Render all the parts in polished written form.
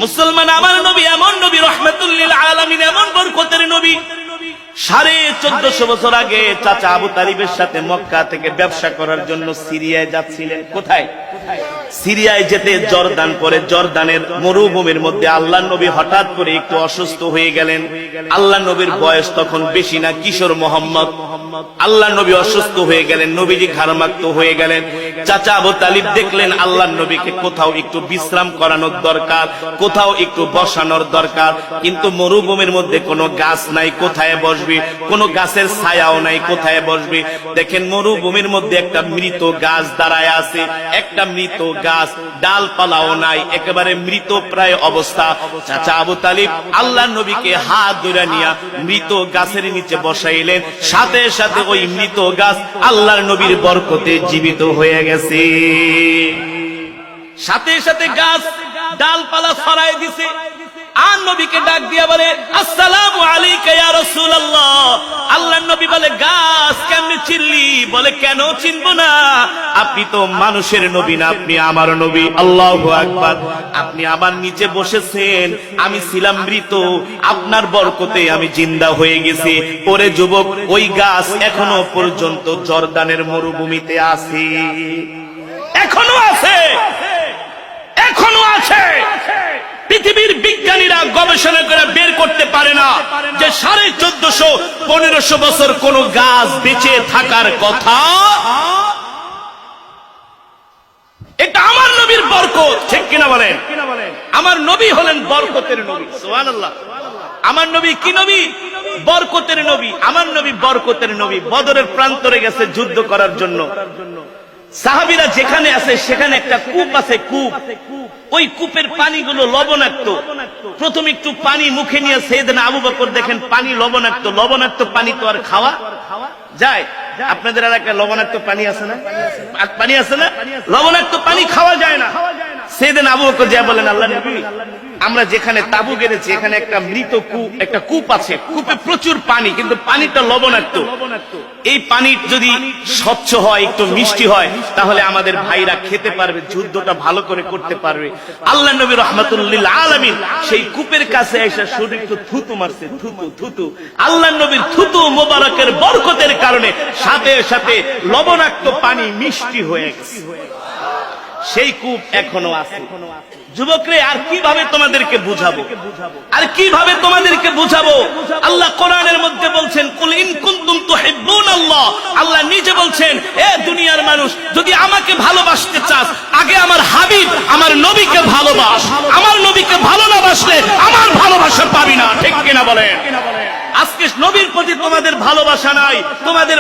মুসলমান, আমার নবী এমন নবী, রহমাতুল লিল আলামিন, এমন বরকতের নবী। 1450 বছর আগে চাচা আবু তালিবের সাথে মক্কা থেকে ব্যবসা করার জন্য সিরিয়ায় যাচ্ছিলেন। কোথায়? সিরিয়ায় যেতে জর্দান পরে, জর্দানের মরুভূমির মধ্যে আল্লাহর নবী হঠাৎ করে একটু অসুস্থ হয়ে গেলেন। আল্লাহর নবীর বয়স তখন বেশি না, কিশোর মোহাম্মদ। আল্লাহর নবী অসুস্থ হয়ে গেলেন, নবীজি ঘাড়মাক্ত হয়ে গেলেন। চাচা আবু তালিব দেখলেন আল্লাহর নবীকে কোথাও একটু বিশ্রাম করানোর দরকার, কোথাও একটু বসানোর দরকার, কিন্তু মরুভূমির মধ্যে কোনো গাছ নাই, কোথায় বসবে? কোনো গাছের ছায়াও নাই, কোথায় বসবে? দেখেন মরুভূমির মধ্যে একটা মৃত গাছ দাঁড়ায় আছে, একটা মৃত গাছ, ডালপালাও নাই, একেবারে মৃত প্রায় অবস্থা। চাচা আবু তালিব আল্লাহর নবীকে হাত ধরে নিয়ে মৃত গাছের নিচে বসাইলেন। সাথে সাথে ওই মৃত গাছ আল্লাহর নবীর বরকতে জীবিত হয়ে গেছে। সাথে সাথে গাছ ডালপালা ছড়াই দিছে। আর নবীকে ডাক দিয়া বলে, আসসালামু আলাইকা ইয়া রাসূলুল্লাহ। আল্লাহর নবী বলে, গাছ কেমনে চিনলি? বলে, কেন চিনবো না? আপনি তো মানুষের নবী না, আপনি আমার নবী। আল্লাহু আকবার। আপনি আমার নিচে বসেছেন, আমি ছিলাম মৃত, আপনার বরকতে আমি জিন্দা হয়ে গেছি। ওরে যুবক, ওই গাছ এখনো পর্যন্ত জর্দানের মরুভূমিতে আছে, এখনো আছে, এখনো আছে। পৃথিবীর বিজ্ঞানীরা গবেষণা করে বের করতে পারে না যে 1450-1500 বছর কোন গাছ বেঁচে থাকার কথা। এটা আমার নবীর বরকত, ঠিক কিনা বলেন? আমার নবী হলেন বরকতের নবী। সুবহানাল্লাহ। আমার নবী কি নবী? বরকতের নবী। আমার নবী বরকতের নবী। বদরের প্রান্তরে গেছে যুদ্ধ করার জন্য। সাহাবীরা যেখানে আছে সেখানে একটা কূপ আছে, কূপ। ওই কূপের পানিগুলো লবণাক্ত। প্রথম একটু পানি মুখে নিয়ে সাইয়েদনা আবু বকর দেখেন পানি লবণাক্ত। লবণাক্ত পানি তো আর খাওয়া যায়? আপনাদের এলাকায় লবণাক্ত পানি আছে না? পানি আছে না? লবণাক্ত পানি খাওয়া যায় না। সাইয়েদনা আবু বকর যা বলেন, আল্লাহর নবী, আমরা যেখানে তাবু গেড়েছি এখানে একটা মৃত কূপ, একটা কূপ আছে, কূপে প্রচুর পানি, কিন্তু পানিটা লবণাক্ত। এই পানি যদি স্বচ্ছ হয়, একটু মিষ্টি হয়, তাহলে আমাদের ভাইরা খেতে পারবে, যুদ্ধটা ভালো করে করতে পারবে। আল্লাহর নবী রাহমাতুল লিল আলামিন সেই কূপের কাছে এসে শুধু একটু থুতু মারছে, থুতু থুতু। আল্লাহর নবীর থুতু মোবারকের বরকতের কারণে সাথে সাথে লবণাক্ত পানি মিষ্টি হয়ে গেছে। সেই কূপ এখনো আছে। যুবকরে, আর কিভাবে তোমাদেরকে বুঝাবো? আর কিভাবে তোমাদেরকে বুঝাবো? আল্লাহ কোরআনের মধ্যে বলছেন, কুল ইন কুনতুম তুহিব্বুনাল্লাহ। আল্লাহ নিজে বলছেন, এ দুনিয়ার মানুষ, যদি আমাকে ভালোবাসতে চাস, আগে আমার হাবিব, আমার নবীকে ভালোবাস। আমার নবীকে ভালো না বাসলে আমার ভালোবাসা পাবি না, ঠিক কিনা বলেন? আজকে নবীর প্রতি তোমাদের ভালোবাসা নাই। তোমাদের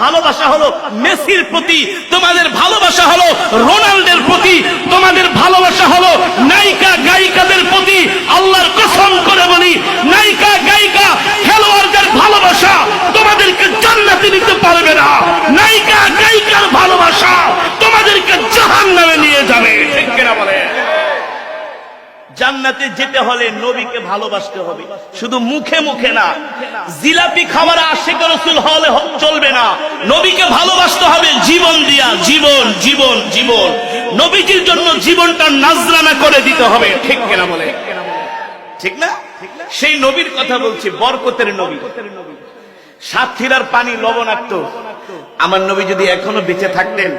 ভালোবাসা হলো মেসির প্রতি, তোমাদের ভালোবাসা হলো রোনাল্ডোর প্রতি, তোমাদের ভালোবাসা হলো নায়িকা গায়িকাদের প্রতি। আল্লাহর কসম করে বলি, নায়িকা গায়িকা খেলোয়াড়দের ভালোবাসা তোমাদেরকে জান্নাতে নিতে পারবে না। নায়িকা গায়িকার ভালোবাসা তোমাদেরকে জাহান্নামে নিয়ে যাবে, ঠিক কিনা বলে? জান্নাতে যেতে হলে নবীকে ভালোবাসতে হবে, শুধু মুখে মুখে না। জিলাপি খাবার আশিক রাসূল হলে চলবে না, নবীকে ভালোবাসতে হবে জীবন দিয়া। জীবন জীবন জীবন নবীজির জন্য জীবনটা নাজরানা করে দিতে হবে, ঠিক কিনা বলে? ঠিক না? সেই নবীর কথা বলছি, বরকতের নবী। সাতক্ষীরার পানি লবণাক্ত। আমার নবী যদি এখনো বেঁচে থাকতেন,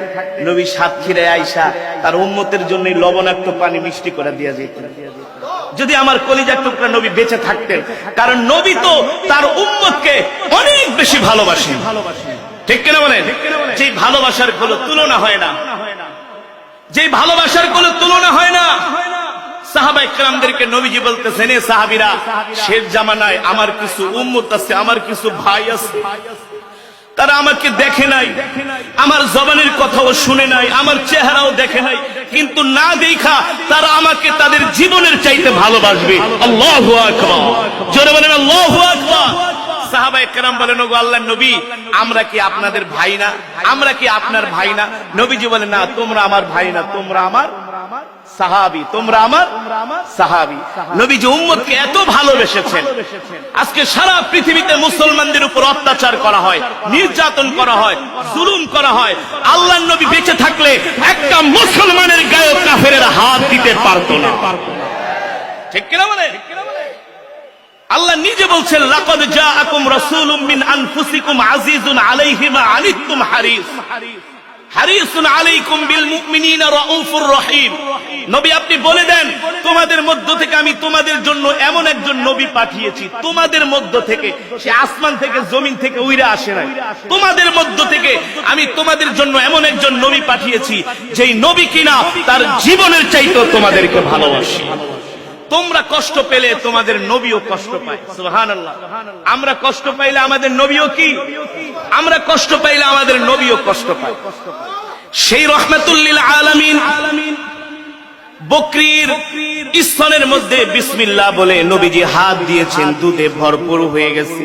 নবী সাতক্ষীরায় আইসা তার উম্মতের জন্য লবণাক্ত পানি মিষ্টি করে দিয়া যেতেন। যদি আমার কলিজার টুকরা নবী বেঁচে থাকতেন, কারণ নবী তো তার উম্মতকে অনেক বেশি ভালোবাসেন, ঠিক কিনা বলেন? যে ভালোবাসার কোনো তুলনা হয় না, যে ভালোবাসার কোনো তুলনা হয় না। সাহাবায়ে কেরামদেরকে নবীজি বলতেছেন, এ সাহাবীরা, শেষ জামানায় আমার কিছু উম্মত আছে, আমার কিছু ভাই আছে, তারা আমাকে দেখে নাই, আমার জবানের কথাও শুনে নাই, আমার চেহারাও দেখে নাই, কিন্তু না দেখা তারা আমাকে তাদের জীবনের চাইতে ভালোবাসবে। আল্লাহু আকবার। জোরে বলেন আল্লাহু আকবার। সাহাবায়ে কেরাম বলেন, ওগো আল্লাহর নবী, আমরা কি আপনাদের ভাই না? আমরা কি আপনার ভাই না? নবীজি বলেন, না, তোমরা আমার ভাই না, তোমরা আমার সাহাবী, তোমরা আমার সাহাবী। নবীজি উম্মতকে এত ভালোবেসেছেন। আজকে সারা পৃথিবীতে মুসলমানদের উপর অত্যাচার করা হয়, নির্যাতন করা হয়, জুলুম করা হয়। আল্লাহর নবী বেঁচে থাকলে একটা মুসলমানের গায়ে কাফেরেরা হাত দিতে পারতো না। ঠিক কিনা বলেন? আল্লাহ নিজে বলছেন লাকাদ জাআকুম রাসূলুম মিন আনফুসিকুম আজিজুন আলাইহি মা আনিতুম হারিসুন আলাইকুম বিল মুমিনিনা রাউফুর রহিম। নবী আপনি বলে দেন তোমাদের মধ্য থেকে আমি তোমাদের জন্য এমন একজন নবী পাঠিয়েছি, তোমাদের মধ্য থেকে, সে আসমান থেকে জমিন থেকে উইরা আসে নাই, তোমাদের মধ্য থেকে আমি তোমাদের জন্য এমন একজন নবী পাঠিয়েছি যেই নবী কিনা তার জীবনের চাইতেও তোমাদেরকে ভালোবাসে। তোমরা কষ্ট পেলে তোমাদের নবীও কষ্ট পায়। সুবহানাল্লাহ। আমরা কষ্ট পাইলে আমাদের নবীও কি? আমরা কষ্ট পাইলে আমাদের নবীও কষ্ট পায়। সেই রহমাতুল লিল আলামিন বকরির স্তনের মধ্যে বিসমিল্লাহ বলে নবীজি হাত দিয়েছেন, দুধে ভরপুর হয়ে গেছে।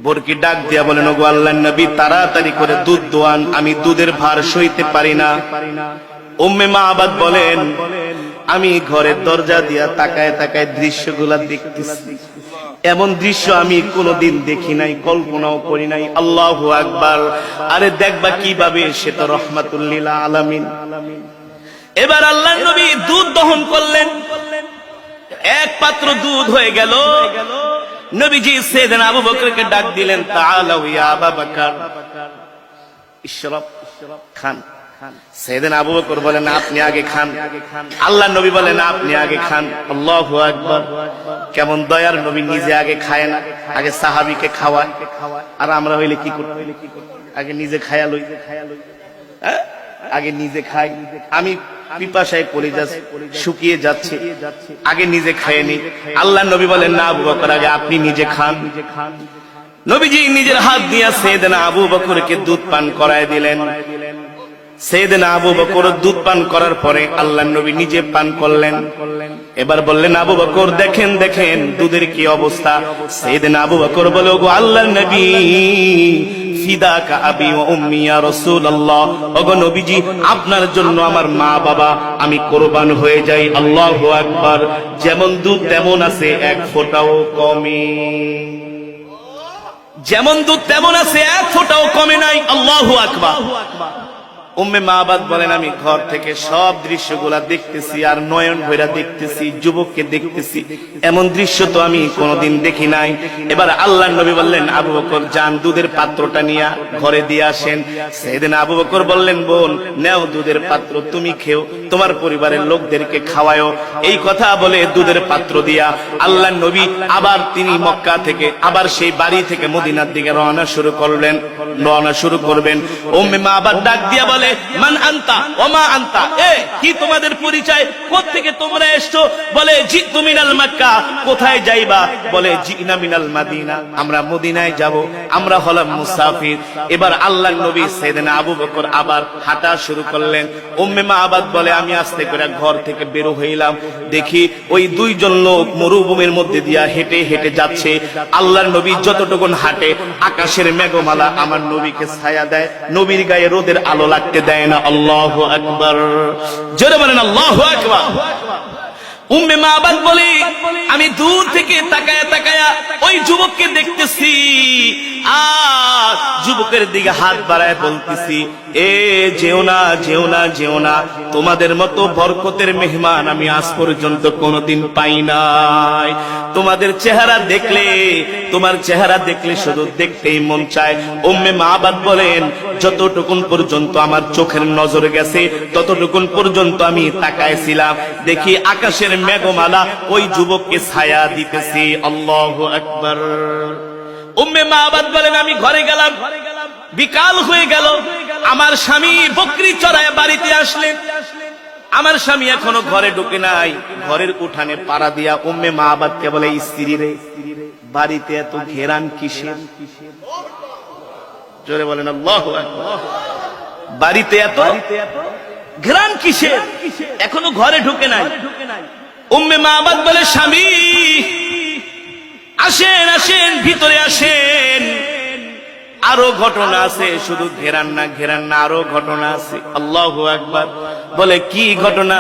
বরকি ডাক দিয়া বলেন, ওগো আল্লাহর নবী তাড়াতাড়ি করে দুধ দোয়ান, আমি দুধের ভার সইতে পারি না। উম্মে মাআবাদ বলেন, আমি ঘরের দরজা দিয়া তাকায় তাকায় দৃশ্যগুলা দেখতেছি, এমন দৃশ্য আমি কোনোদিন দেখি নাই, কল্পনাও করি নাই। আল্লাহু আকবার। আরে দেখবা কিভাবে, সে তো রহমাতুল লিল আলামিন। এবার আল্লাহর নবী দুধ দহন করলেন, এক পাত্র দুধ হয়ে গেল। নবীজি সাইয়েদনা আবু বকরকে ডাক দিলেন, তাআলাউ ইয়া আবু বকর ইশরাব, খান। সাইয়েদনা আবু বকর বলেন, আপনি আগে খান। আল্লাহর নবী বলেন, আপনি আগে খান। আল্লাহু আকবার। কেমন দয়ার নবী, নিজে আগে খায় না, আগে সাহাবীকে খাওয়ায়। আর আমরা হইলে কি করব? আগে নিজে খায়া লই, আগে নিজে খাই। আমি পিপাসায় কলিজা শুকিয়ে যাচ্ছে, আগে নিজে খায় নি। আল্লাহর নবী বলেন, না আবু বকর, আগে আপনি নিজে খান। নবীজি নিজের হাত দিয়া সাইয়েদনা আবু বকরকে দুধ পান করায় দিলেন। সাইয়েদনা আবু বকর দুধ পান করার পরে আল্লাহর নবী নিজে পান করলেন। এবার বললেন, আবু বকর দেখেন দেখেন দুধের কি অবস্থা। সাইয়েদনা আবু বকর বলে, ওগো আল্লাহর নবী ফিদাকা আবি ওয়া উম্মি ইয়া রাসূলুল্লাহ, ওগো নবীজি আপনার জন্য আমার মা বাবা আমি কুরবান হয়ে যাই। আল্লাহু আকবার। যেমন দুধ তেমন আছে, এক ফোঁটাও কমে, যেমন দুধ তেমন আছে, এক ফোঁটাও কমে নাই। আল্লাহু আকবার। উম্মে মাআবাদ বলেন, আমি ঘর থেকে সব দৃশ্যগুলা দেখতেছি আর নয়ন ভৈরা দেখতেছি, যুবককে দেখতেছি, এমন দৃশ্য তো আমি কোনোদিন দেখি নাই। এবার আল্লাহর নবী বললেন, আবু বকর যান দুধের পাত্রটা নিয়ে ঘরে দিয়ে আসেন। সাইয়েদনা আবু বকর বললেন, বোন নেও দুধের পাত্র, তুমি খেও, তোমার পরিবারের লোকদেরকে খাওয়ায়ও। এই কথা বলে দুধের পাত্র দিয়া আল্লাহর নবী আবার তিনি মক্কা থেকে আবার সেই বাড়ি থেকে মদিনার দিকে রওনা শুরু করবেন। উম্মে মাআবাদ ডাক দিয়া বলে, মান আনতা ওয়া মা আনতা, কি তোমাদের পরিচয়, কোত্থেকে তোমরা এসছো? বলে, জিতু মিনাল মক্কা। কোথায় যাইবা? বলে, জিনা মিনাল মাদিনা, আমরা মদিনায় যাব, আমরা হলাম মুসাফির। এবার আল্লাহর নবী সাইয়েদনা আবু বকর আবার হাঁটা শুরু করলেন। উম্মে মাআবাদ বলে, আমি আস্তে করে ঘর থেকে বের হইলাম, দেখি ওই দুইজন লোক মরুভূমির মধ্যে দিয়া হেঁটে হেঁটে যাচ্ছে। আল্লাহর নবী যতটুকুন হাঁটে আকাশের মেঘমালা আমার নবীকে ছায়া দেয়, নবীর গায়ে রোদের আলো লাগতে দেয় না। আল্লাহু আকবার। জোরে বলেন আল্লাহু আকবার। উম্মে মাআবাদ বলে, আমি দূর থেকে তাকায়া তাকায়া ওই যুবককে দেখতেছি আর যুবকের দিকে হাত বাড়ায় বলতেছি, যেও না যেও না যেও না, তোমাদের মতো বরকতের মেহমান আমি আজ পর্যন্ত কোনোদিন পাই নাই। তোমাদের চেহারা দেখলে, তোমার চেহারা দেখলে শুধু দেখতেই মন চায়। উম্মে মাআবাদ বলেন, যতটুকুন পর্যন্ত আমার চোখের নজর গেছে ততটুকুন পর্যন্ত আমি তাকাইছিলাম, দেখি আকাশের মেঘমালা ওই যুবককে ছায়া দিতেছে। আল্লাহু আকবার। উম্মে মাআবাদ বলেন, আমি ঘরে গেলাম, বিকাল হয়ে গেল। আমার স্বামী বকরি চড়ায় বাড়িতে আসলেন। আমার স্বামী এখনো ঘরে ঢুকে নাই। ঘরের উঠানে পাড়া দিয়া উম্মে মাআবাদকে বলে, স্ত্রী রে, বাড়িতে এত ঘেরান কিসের? জোরে বলেন আল্লাহু আকবার। বাড়িতে এত ঘেরান কিসের? এখনো ঘরে ঢুকে নাই। উম্মে মাআবাদ বলে, স্বামী আসেন আসেন, ভিতরে আসেন, আরো ঘটনা আছে, শুধু ঘেরান না ঘেরান না, আরো ঘটনা আছে। আল্লাহু আকবার। বলে, কি ঘটনা?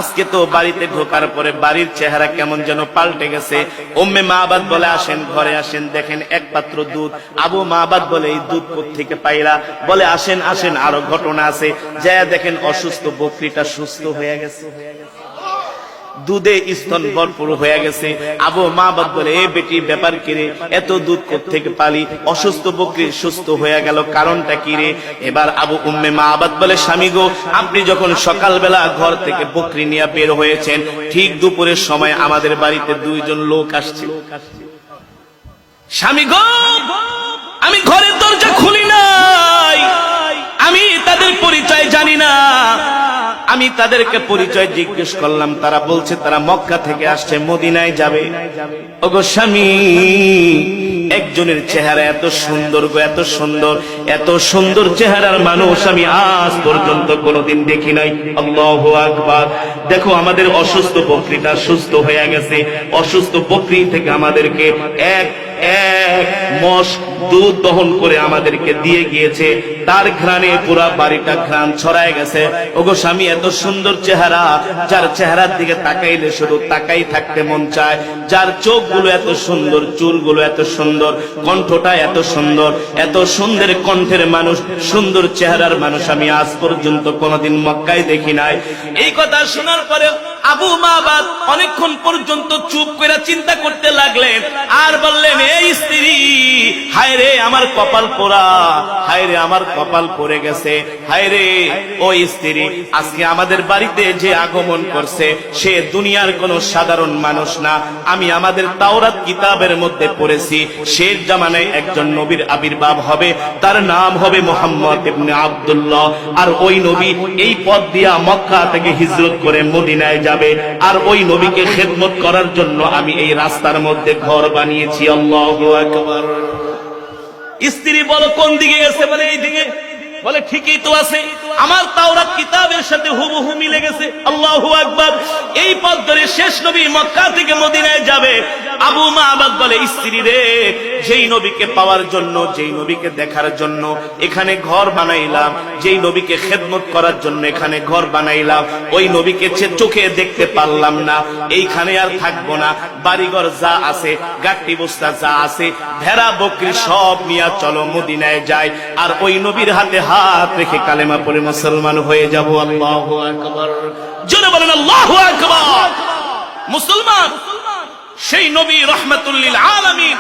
আজকে তো বাড়িতে ঢোকার পরে বাড়ির চেহারা কেমন যেন পাল্টে গেছে। উম্মে মাআবাদ বলে, আসেন ঘরে আসেন, দেখেন এক পাত্র দুধ। আবু মাআবাদ বলে, এই দুধ কোত্থেকে পাইলা? বলে, আসেন আসেন, আরো ঘটনা আছে। যায় দেখেন অসুস্থ বকরিটা সুস্থ হয়ে গেছে। দুধে স্তন ভরপুর হয়ে গেছে। আবু মাবাদ বলে, এ বেটি ব্যাপার কি রে, এত দুধ কোত্থেকে পালি? অসুস্থ বকরি সুস্থ হয়ে গেল, কারণটা কি রে? এবার আবু উম্মে মাবাদ বলে, স্বামী গো, আপনি যখন সকালবেলা ঘর থেকে বকরি নিয়ে বের হয়েছেন, ঠিক দুপুরের সময় আমাদের বাড়িতে দুইজন লোক আসছে। স্বামী গো, আমি ঘরের দরজা খুলি নাই, আমি তাদের পরিচয় জানি না। আমি তাদেরকে পরিচয় জিজ্ঞেস করলাম, তারা বলছে তারা মক্কা থেকে আসছে, মদিনায় যাবে। ওগো স্বামী, একজনের চেহারা এত সুন্দর গো, এত সুন্দর, এত সুন্দর চেহারার মানুষ আমি আজ পর্যন্ত কোনোদিন দেখি নাই। আল্লাহু আকবার। দেখো আমাদের অসুস্থ বকরিটা সুস্থ হয়ে গেছে। অসুস্থ বকরি থেকে আমাদেরকে এক মশ দুধ দহন করে আমাদেরকে দিয়ে গিয়েছে। তার ঘ্রাণে পুরা বাড়িটা ঘ্রাণ ছড়ায় গেছে। ওগো স্বামী, এত সুন্দর চেহারা, যার চেহারার দিকে তাকাইলে শুধু তাকাই থাকতে মন চায়, যার চোখগুলো এত সুন্দর, চুলগুলো এত সুন্দর, কণ্ঠটা এত সুন্দর, এত সুন্দর কণ্ঠের মানুষ, সুন্দর চেহারার মানুষ আমি আজ পর্যন্ত কোনোদিন মক্কায় দেখি নাই। এই কথা শোনার পরে আবু মাবাদ অনেকক্ষণ পর্যন্ত চুপ করে চিন্তা করতে লাগলেন, আর বললেন, এই স্ত্রী, হায় রে আমার কপাল পোড়া, হায় রে আমার কপাল পড়ে গেছে, হায় রে ওই স্ত্রী, আজকে আমাদের বাড়িতে যে আগমন করছে সে দুনিয়ার কোন সাধারণ মানুষ না। আমি আমাদের তাওরাত কিতাবের মধ্যে পড়েছি, শেষ জামানায় একজন নবীর আবির্ভাব হবে, তার নাম হবে মুহাম্মদ ইবনে আব্দুল্লাহ। আর ওই নবী এই পথ দিয়া মক্কা থেকে হিজরত করে মদিনায় যাবে, আর ওই নবীকে খেদমত করার জন্য আমি এই রাস্তার মধ্যে ঘর বানিয়েছি। আল্লাহু আকবার। স্ত্রী বলো, কোন দিকে গেছে? বলে এই দিকে। বলে ঠিকই তো আছে, আমার তাওরাত কিতাবের সাথে হুবহু মিলে গেছে। আল্লাহু আকবার। এই পথ ধরে শেষ নবী মক্কা থেকে মদিনায় যাবে। আবু মাবাদ বলে, স্ত্রী রে, যেই নবীকে পাওয়ার জন্য, যেই নবীকে দেখার জন্য এখানে ঘর বানাইলাম, যেই নবীকে খেদমত করার জন্য এখানে ঘর বানাইলাম, ওই নবীকে চোখে দেখতে পারলাম না, এইখানে আর থাকবো না। বাড়িঘর যা আছে, গাট্টি বস্তা যা আছে, ভেড়া বকরি সব নিয়ে চলো মদিনায় যাই, আর ওই নবীর হাতে হাত রেখে কালেমা পড়ে মুসলমান হয়ে যাব। আল্লাহু আকবার। জোরে বলেন আল্লাহু আকবার। মুসলমান সেই নবী রহমাতুল লিল আলামিন